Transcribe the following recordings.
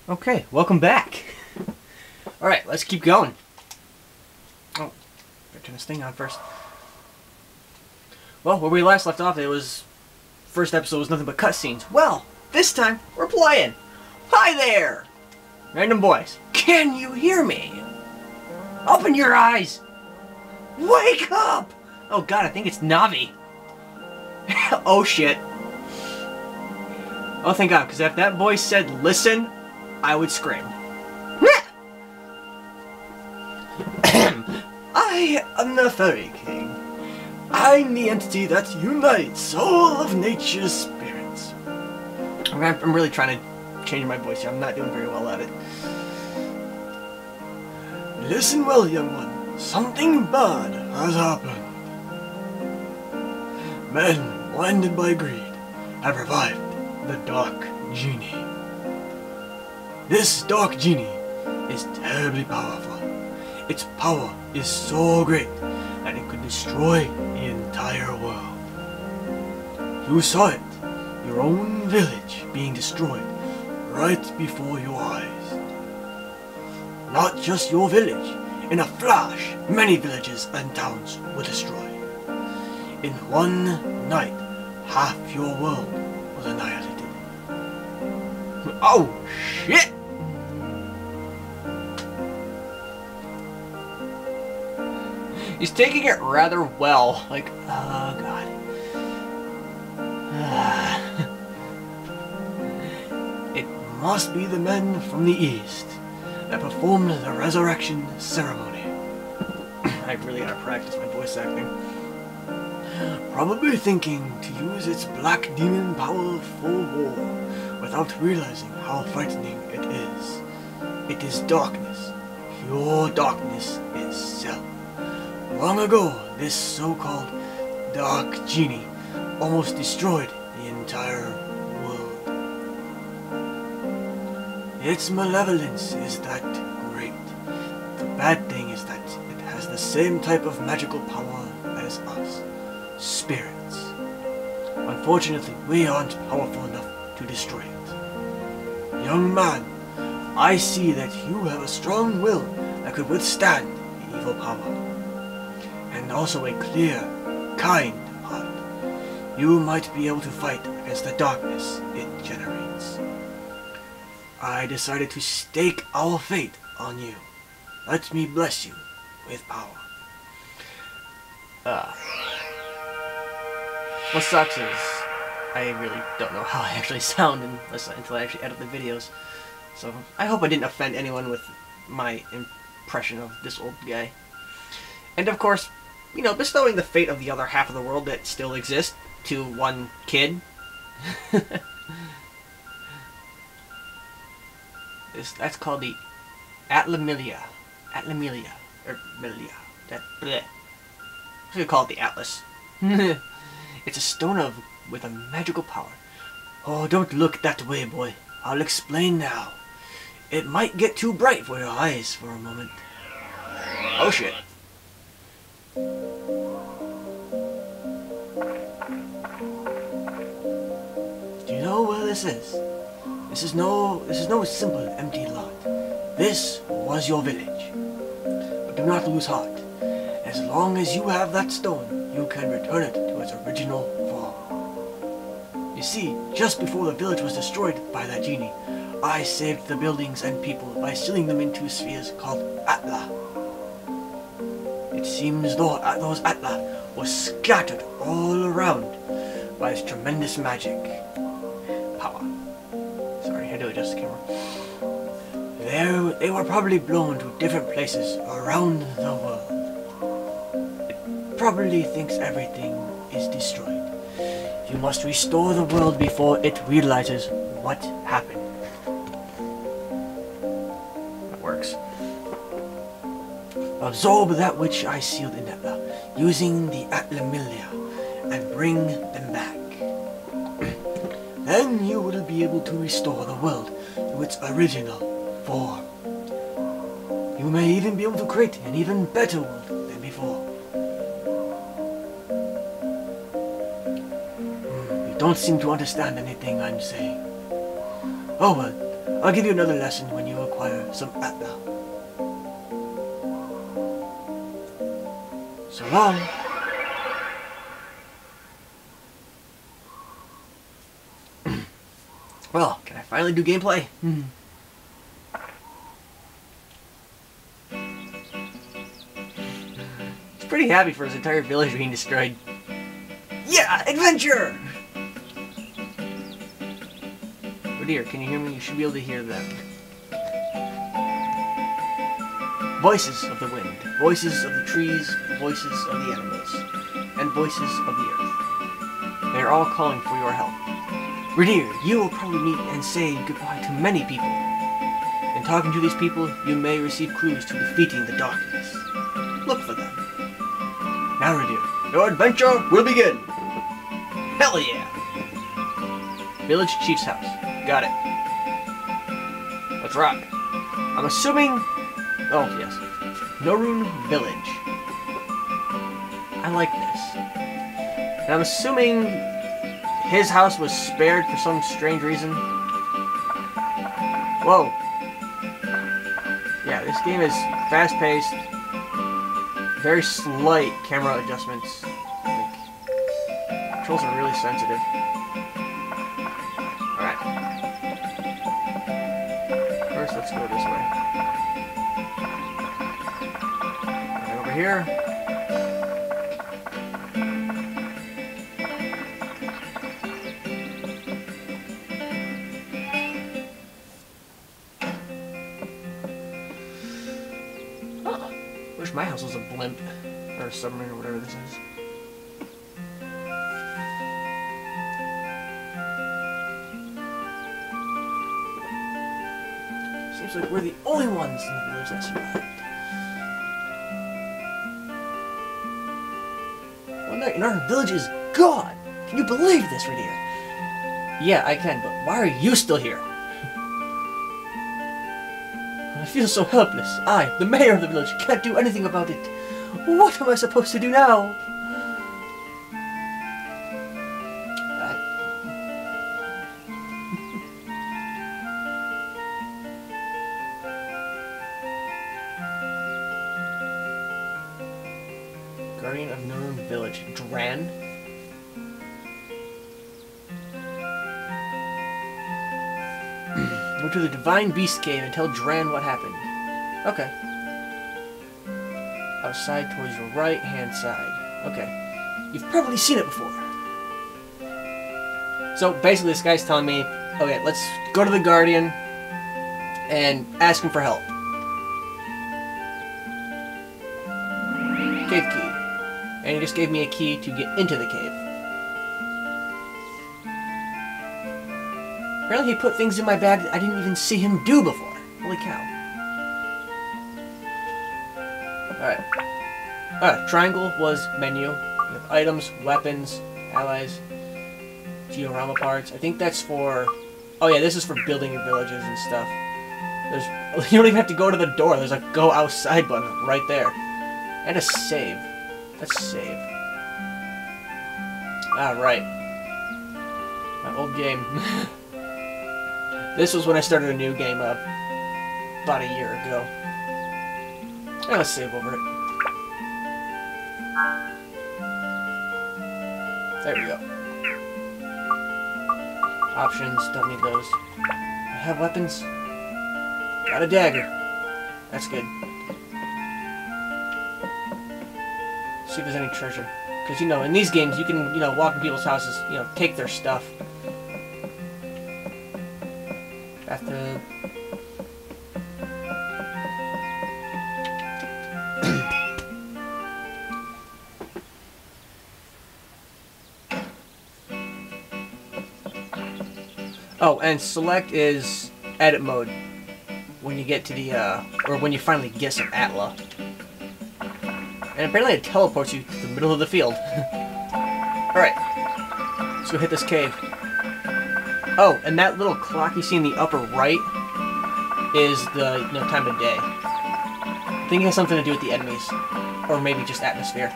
Okay, welcome back. Alright, let's keep going. Oh, better turn this thing on first. Well, where we last left off, it was... First episode was nothing but cutscenes. Well, this time, we're playing. Hi there! Random voice. Can you hear me? Open your eyes! Wake up! Oh god, I think it's Navi. Oh shit. Oh thank god, because if that voice said listen, I would scream. I am the Fairy King. I'm the entity that unites all of nature's spirits. I'm really trying to change my voice here. I'm not doing very well at it. Listen well, young one. Something bad has happened. Men, blinded by greed, have revived the Dark Genie. This Dark Genie is terribly powerful. Its power is so great that it could destroy the entire world. You saw it, your own village being destroyed right before your eyes. Not just your village. In a flash, many villages and towns were destroyed. In one night, half your world was annihilated. Oh, shit! He's taking it rather well. Like, oh god. It must be the men from the east that performed the resurrection ceremony. I really gotta practice my voice acting. Probably thinking to use its black demon power for war without realizing how frightening it is. It is darkness. Pure darkness itself. Long ago, this so-called Dark Genie almost destroyed the entire world. Its malevolence is that great. The bad thing is that it has the same type of magical power as us, spirits. Unfortunately, we aren't powerful enough to destroy it. Young man, I see that you have a strong will that could withstand the evil power. And also a clear, kind heart. You might be able to fight against the darkness it generates. I decided to stake our fate on you. Let me bless you with power. What sucks is I really don't know how I actually sound until I actually edit the videos. So I hope I didn't offend anyone with my impression of this old guy. And of course, you know, bestowing the fate of the other half of the world that still exists to one kid. That's called the Atlamillia. Atlamillia. Or Milia. Bleh. I'm gonna call it the Atlas. It's a stone with a magical power. Oh, don't look that way, boy. I'll explain now. It might get too bright for your eyes for a moment. Oh shit. Do you know where this is? This is no simple empty lot. This was your village. But do not lose heart. As long as you have that stone, you can return it to its original form. You see, just before the village was destroyed by that genie, I saved the buildings and people by sealing them into spheres called Atla. It seems though those Atla were scattered all around by its tremendous magic power. Sorry, I had to adjust the camera. They were probably blown to different places around the world. It probably thinks everything is destroyed. You must restore the world before it realizes what happened. That works. Absorb that which I sealed in Atla, using the Atlamillia, and bring them back. Then you will be able to restore the world to its original form. You may even be able to create an even better world than before. You don't seem to understand anything I'm saying. Oh well, I'll give you another lesson when you acquire some Atla. So long. Well, can I finally do gameplay? He's pretty happy for his entire village being destroyed. Yeah, adventure! Ridire, can you hear me? You should be able to hear them. Voices of the wind, voices of the trees, voices of the animals, and voices of the earth. They are all calling for your help. Ridire, you will probably meet and say goodbye to many people. In talking to these people, you may receive clues to defeating the darkness. Look for them. Now, Ridire, your adventure will begin! Hell yeah! Village Chief's house. Got it. Let's rock. I'm assuming... Oh, yes. Norun Village. I like this. And I'm assuming his house was spared for some strange reason. Whoa. Yeah, this game is fast-paced. Very slight camera adjustments. Like, controls are really sensitive. Alright. First, let's go this way. Right over here. Wish my house was a blimp, or a submarine, or whatever this is. Seems like we're the only ones in the village that survived. One night, and our village is gone! Can you believe this, Ridire? Yeah, I can, but why are you still here? I feel so helpless. I, the mayor of the village, can't do anything about it. What am I supposed to do now? Guardian of Norun Village. Dran? Go to the Divine Beast Cave and tell Dran what happened. Okay. Outside towards your right-hand side. Okay. You've probably seen it before. So, basically this guy's telling me, okay, let's go to the Guardian and ask him for help. Cave key. And he just gave me a key to get into the cave. Apparently he put things in my bag that I didn't even see him do before. Holy cow. Alright. Triangle was menu. You have items, weapons, allies, diorama parts. I think that's for... Oh yeah, this is for building your villages and stuff. There's... You don't even have to go to the door. There's a go outside button right there. And a save. Let's save. Alright. My old game. This was when I started a new game about a year ago. And let's save over it. There we go. Options, don't need those. I have weapons. Got a dagger. That's good. See if there's any treasure. Because, you know, in these games, you can, you know, walk in people's houses, you know, take their stuff. Bathtub. Oh, and select is edit mode when you get to the, or when you finally get some Atla. And apparently it teleports you to the middle of the field. Alright, let's go hit this cave. Oh, and that little clock you see in the upper right is the, you know, time of day. I think it has something to do with the enemies. Or maybe just atmosphere.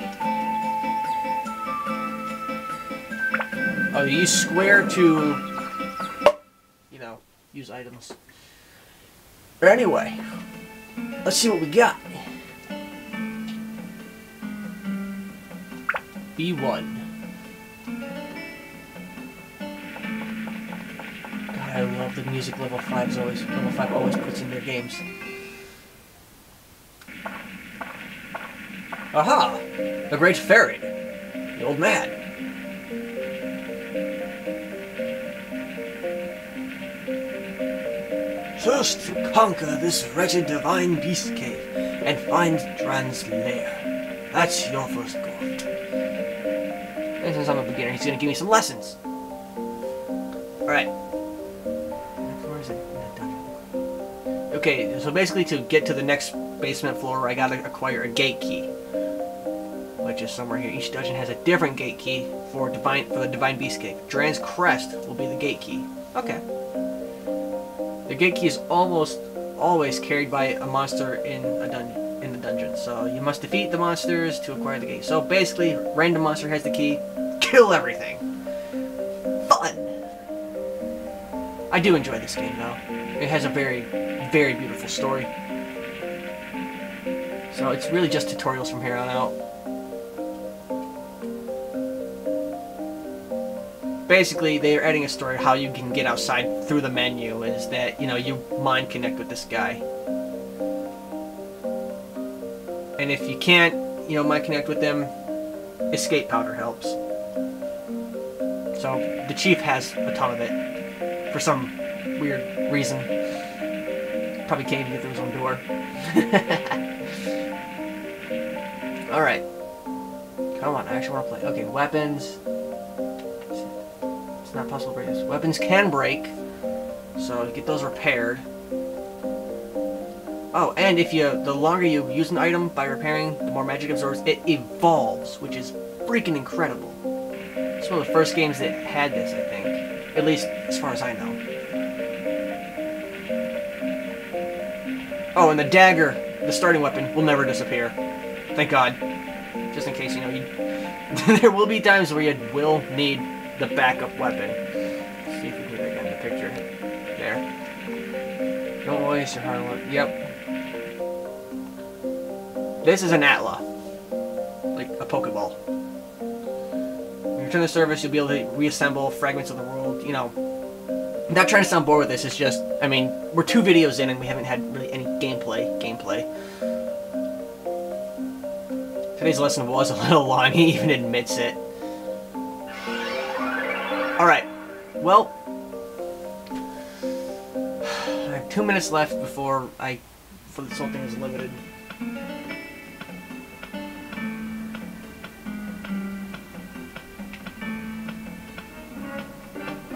Oh, you use square to, you know, use items. But anyway, let's see what we got. B1. God, I love the music level 5 always puts in their games. Aha! The Great Fairy. The old man. First, conquer this wretched divine beast cave and find Dran's lair. That's your first goal. And since I'm a beginner, he's gonna give me some lessons. Alright. Where is it? Okay, so basically to get to the next basement floor, I gotta acquire a gate key. Which is somewhere here. Each dungeon has a different gate key for the divine beast cave. Dran's crest will be the gate key. Okay. The gate key is almost always carried by a monster in the dungeon. So you must defeat the monsters to acquire the gate. So basically, random monster has the key. Kill everything. Fun. I do enjoy this game though. It has a very, very beautiful story. So it's really just tutorials from here on out. Basically, they are adding a story how you can get outside through the menu is that, you know, you mind connect with this guy. And if you can't, you know, mind connect with them, escape powder helps. So, the chief has a ton of it. For some weird reason. Probably can't even get through his own door. Alright. Come on, I actually want to play. Okay, weapons. Not possible to break this. Weapons can break, so get those repaired. Oh, and if the longer you use an item by repairing, the more magic absorbs. It evolves, which is freaking incredible. It's one of the first games that had this, I think. At least, as far as I know. Oh, and the dagger, the starting weapon, will never disappear. Thank God. Just in case, you know, there will be times where you will need the backup weapon. Let's see if we can get again the picture. There. Don't waste your hard work. Yep. This is an Atla. Like a Pokeball. When you return to service, you'll be able to reassemble fragments of the world. You know, I'm not trying to sound bored with this. It's just, I mean, we're 2 videos in and we haven't had really any gameplay. Today's lesson was a little long. He even admits it. Alright, well, I have 2 minutes left before this whole thing is limited.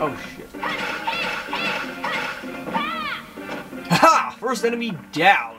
Oh shit. Haha! First enemy down!